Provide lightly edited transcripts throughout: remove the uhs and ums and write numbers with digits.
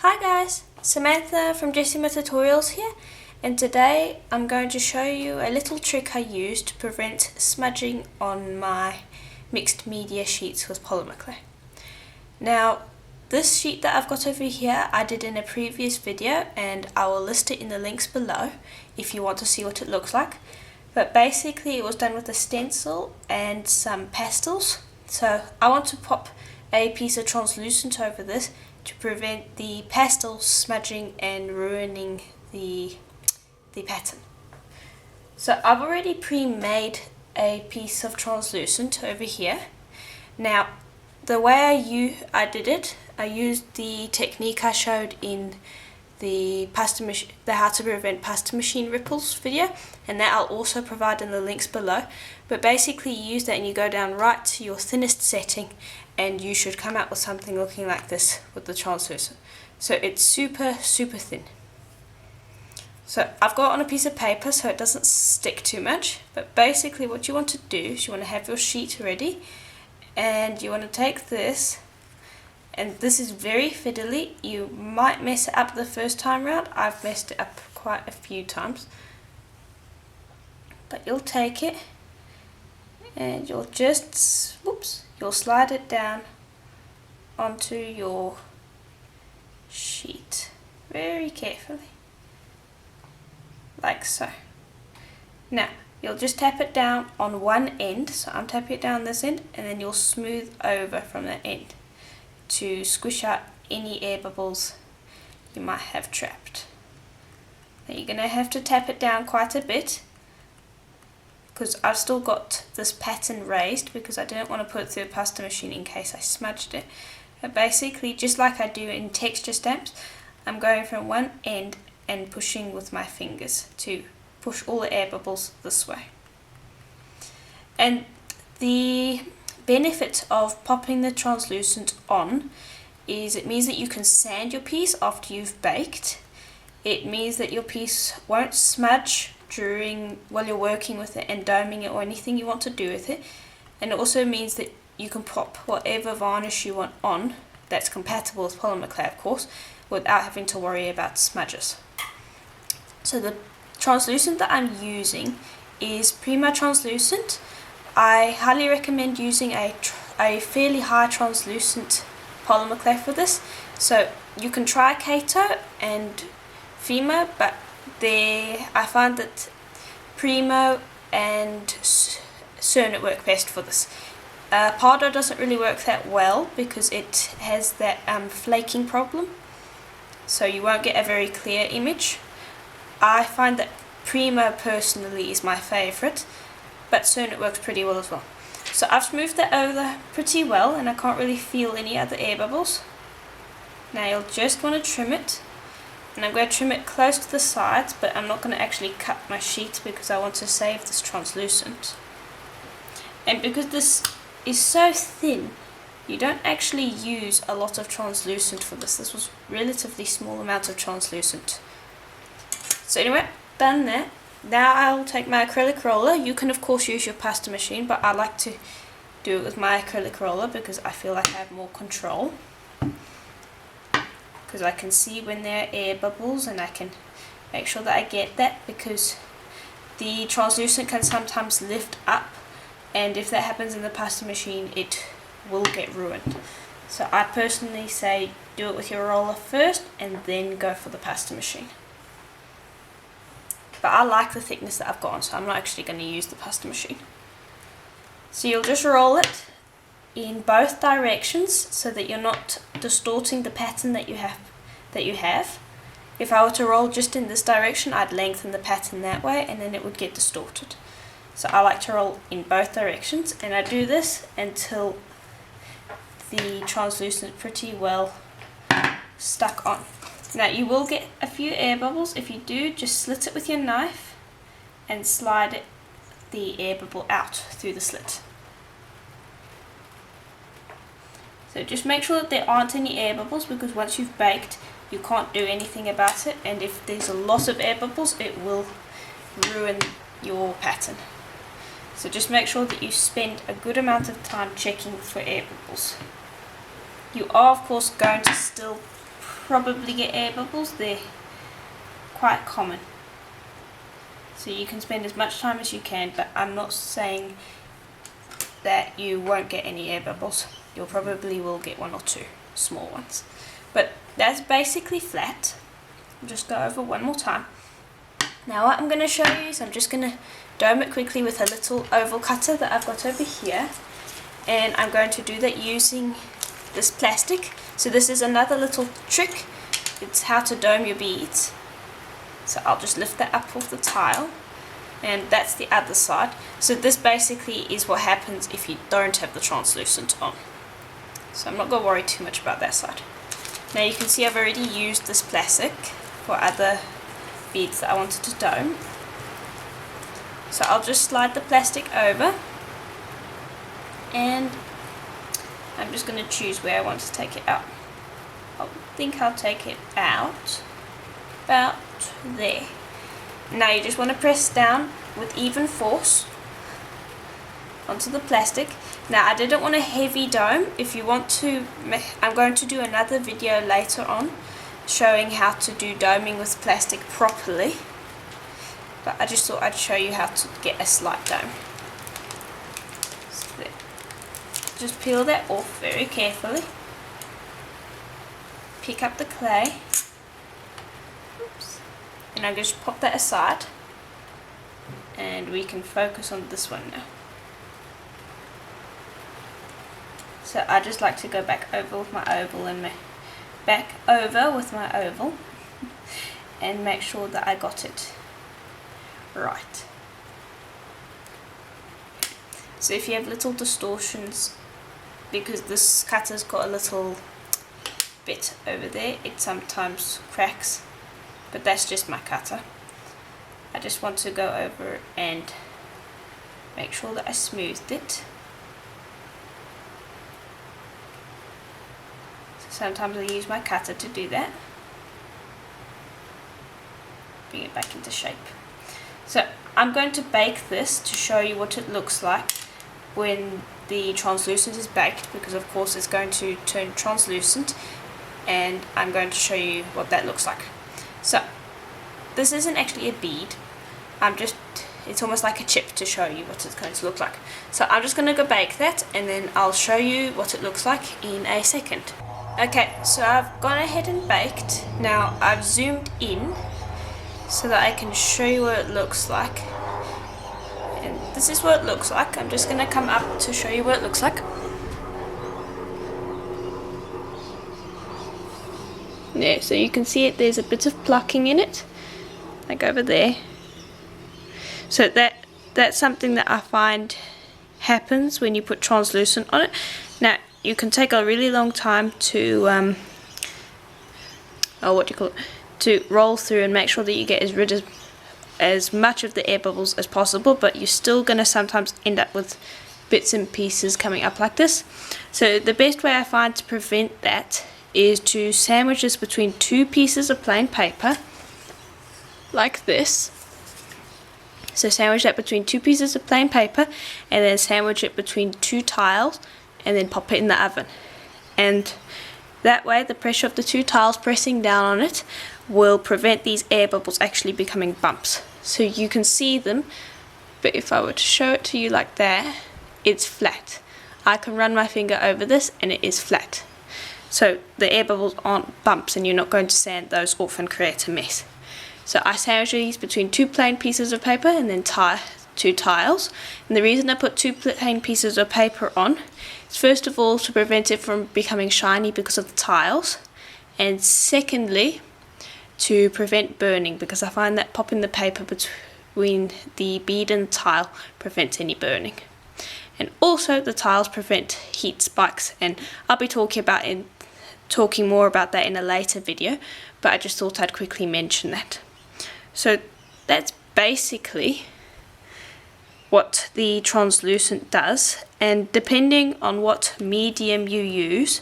Hi guys, Samantha from Jessama Tutorials here, and today I'm going to show you a little trick I use to prevent smudging on my mixed media sheets with polymer clay. Now this sheet that I've got over here I did in a previous video, and I will list it in the links below if you want to see what it looks like. But basically it was done with a stencil and some pastels, so I want to pop a piece of translucent over this to prevent the pastels smudging and ruining the pattern. So I've already pre-made a piece of translucent over here. Now the way I did it, I used the technique I showed in the how to prevent pasta machine ripples video, and that I'll also provide in the links below. But basically you use that and you go down right to your thinnest setting, and you should come out with something looking like this with the translucent. So it's super thin. So I've got it on a piece of paper so it doesn't stick too much, but basically what you want to do is you want to have your sheet ready, and you want to take this, and this is very fiddly. You might mess it up the first time round. I've messed it up quite a few times. But you'll take it and you'll just, you'll slide it down onto your sheet very carefully, like so. Now you'll just tap it down on one end, so I'm tapping it down this end, and then you'll smooth over from that end to squish out any air bubbles you might have trapped. Now you're going to have to tap it down quite a bit, because I've still got this pattern raised because I didn't want to put it through a pasta machine in case I smudged it. But basically, just like I do in texture stamps, I'm going from one end and pushing with my fingers to push all the air bubbles this way. And the benefit of popping the translucent on is it means that you can sand your piece after you've baked. It means that your piece won't smudge while you're working with it and doming it or anything you want to do with it. And it also means that you can pop whatever varnish you want on that's compatible with polymer clay, of course, without having to worry about smudges. So the translucent that I'm using is Prima translucent. I highly recommend using a fairly high translucent polymer clay for this. So you can try Kato and Fimo, but I find that Primo and Cernit work best for this. Pardo doesn't really work that well because it has that flaking problem, so you won't get a very clear image. I find that Primo personally is my favourite, but Cernit works pretty well as well. So I've smoothed that over pretty well, and I can't really feel any other air bubbles. Now you'll just want to trim it, and I'm going to trim it close to the sides, but I'm not going to actually cut my sheet because I want to save this translucent. And because this is so thin, you don't actually use a lot of translucent for this. This was relatively small amount of translucent. So anyway, done that. Now I'll take my acrylic roller. You can of course use your pasta machine, but I like to do it with my acrylic roller because I feel like I have more control. Because I can see when there are air bubbles, and I can make sure that I get that, because the translucent can sometimes lift up, and if that happens in the pasta machine it will get ruined. So I personally say do it with your roller first and then go for the pasta machine. But I like the thickness that I've got on, so I'm not actually going to use the pasta machine. So you'll just roll it in both directions so that you're not distorting the pattern that you have. If I were to roll just in this direction, I'd lengthen the pattern that way and then it would get distorted. So I like to roll in both directions, and I do this until the translucent pretty well stuck on. Now you will get a few air bubbles. If you do, just slit it with your knife and slide the air bubble out through the slit. So just make sure that there aren't any air bubbles, because once you've baked you can't do anything about it, and if there's a lot of air bubbles it will ruin your pattern. So just make sure that you spend a good amount of time checking for air bubbles. You are of course going to still probably get air bubbles. They're quite common. So you can spend as much time as you can, but I'm not saying that you won't get any air bubbles. You probably will get one or two small ones. But that's basically flat. I'll just go over one more time. Now what I'm going to show you is I'm just going to dome it quickly with a little oval cutter that I've got over here. And I'm going to do that using this plastic. So this is another little trick. It's how to dome your beads. So I'll just lift that up off the tile. And that's the other side. So this basically is what happens if you don't have the translucent on. So I'm not going to worry too much about that side. Now you can see I've already used this plastic for other beads that I wanted to dome. So I'll just slide the plastic over. And I'm just going to choose where I want to take it out. I think I'll take it out about there. Now you just want to press down with even force onto the plastic. Now I didn't want a heavy dome. If you want to, I'm going to do another video later on showing how to do doming with plastic properly. But I just thought I'd show you how to get a slight dome. So there. Just peel that off very carefully. Pick up the clay. Oops. And I'll just pop that aside. And we can focus on this one now. So I just like to go back over with my oval and back over with my oval and make sure that I got it right. So if you have little distortions, because this cutter's got a little bit over there, it sometimes cracks, but that's just my cutter. I just want to go over and make sure that I smoothed it. Sometimes I use my cutter to do that. Bring it back into shape. So I'm going to bake this to show you what it looks like when the translucent is baked, because of course it's going to turn translucent, and I'm going to show you what that looks like. So this isn't actually a bead. It's almost like a chip to show you what it's going to look like. So I'm just going to go bake that, and then I'll show you what it looks like in a second. Okay, so I've gone ahead and baked. Now I've zoomed in so that I can show you what it looks like. And this is what it looks like. I'm just going to come up to show you what it looks like. Yeah, so you can see it, there's a bit of plucking in it, like over there. So that's something that I find happens when you put translucent on it. Now you can take a really long time to to roll through and make sure that you get rid of as much of the air bubbles as possible, but you're still going to sometimes end up with bits and pieces coming up like this. So the best way I find to prevent that is to sandwich this between two pieces of plain paper like this. So sandwich that between two pieces of plain paper, and then sandwich it between two tiles, and then pop it in the oven. And that way the pressure of the two tiles pressing down on it will prevent these air bubbles actually becoming bumps. So you can see them, but if I were to show it to you like that, it's flat. I can run my finger over this and it is flat. So the air bubbles aren't bumps, and you're not going to sand those off and create a mess. So I sandwich these between two plain pieces of paper and then two tiles. And the reason I put two plain pieces of paper on is first of all to prevent it from becoming shiny because of the tiles, and secondly to prevent burning, because I find that popping the paper between the bead and the tile prevents any burning. And also the tiles prevent heat spikes, and I'll be talking more about that in a later video, but I just thought I'd quickly mention that. So that's basically what the translucent does, and depending on what medium you use,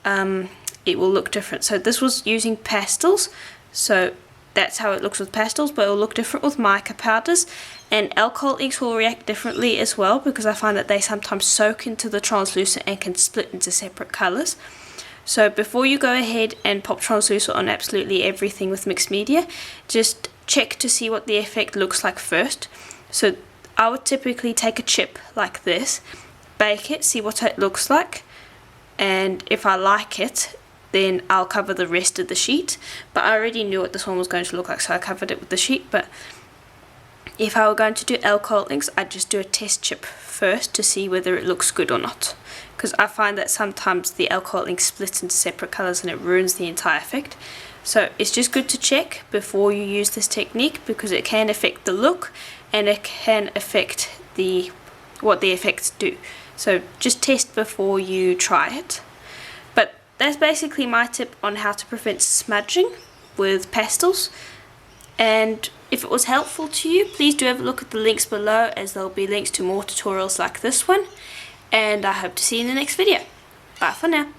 it will look different. So this was using pastels, so that's how it looks with pastels, but it will look different with mica powders, and alcohol inks will react differently as well, because I find that they sometimes soak into the translucent and can split into separate colours. So before you go ahead and pop translucent on absolutely everything with mixed media, just check to see what the effect looks like first. So I would typically take a chip like this, bake it, see what it looks like, and if I like it, then I'll cover the rest of the sheet. But I already knew what this one was going to look like, so I covered it with the sheet. But if I were going to do alcohol inks, I'd just do a test chip first to see whether it looks good or not, because I find that sometimes the alcohol ink splits into separate colours and it ruins the entire effect. So it's just good to check before you use this technique, because it can affect the look and it can affect what the effects do. So just test before you try it. But that's basically my tip on how to prevent smudging with pastels. And if it was helpful to you, please do have a look at the links below, as there will be links to more tutorials like this one. And I hope to see you in the next video. Bye for now.